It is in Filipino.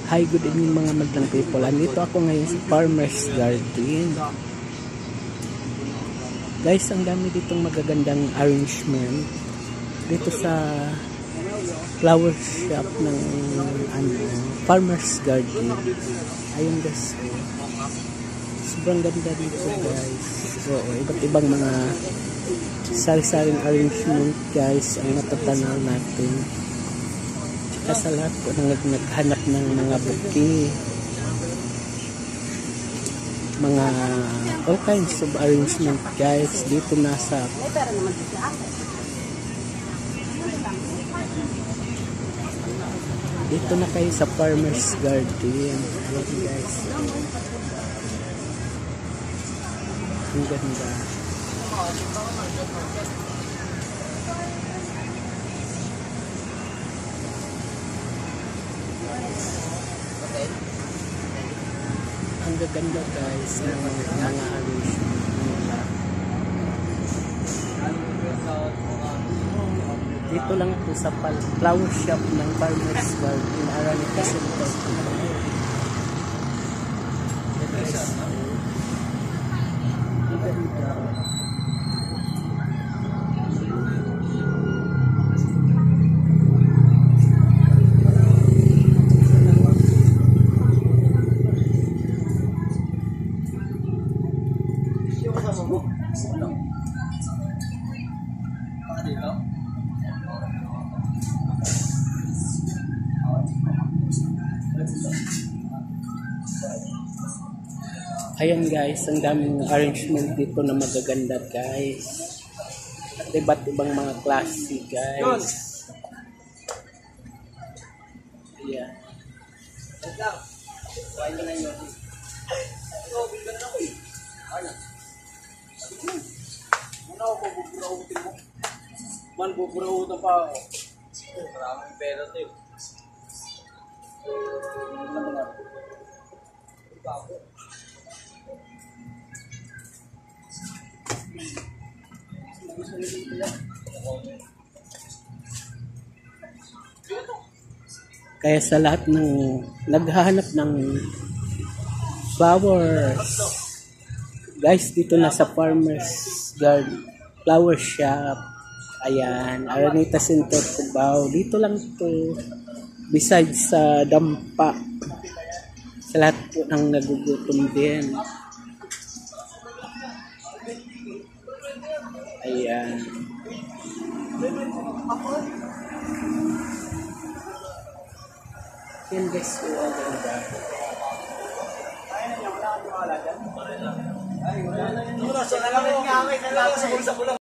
Hi, good evening mga madlang people. Andito ako ngayon sa Farmer's Garden. Guys, ang dami ditong magagandang arrangement dito sa flower shop ng Farmer's Garden. Ayun guys, sobrang ganda dito guys. So, iba't ibang mga sari-saring arrangement guys ang natatanaw natin. Sa lahat po naghanap ng mga bouquet, mga all kinds of arrangement guys dito nasa dito na kayo sa Farmer's Garden. Ayan guys, ang ganda. Ang gaganda guys ng mga arrangement nila. Dito lang ito sa flower shop ng Farmer's Garden. Arani kasi ito. Ang ganda. Ayan guys, ang daming arrangement dito na magaganda guys. At iba't ibang mga klase guys. Ayan. Man, buburahutan pa ako. Maraming pera ito eh. Kaya sa lahat ng naghahanap ng flowers guys, dito na sa Farmer's Garden flower shop. Ayan, Araneta Center Cubao. Dito lang to besides sa dampa sa lahat po ng nagugutom din. Ayan. Yan guys, ang ganda. Ay, wala na yung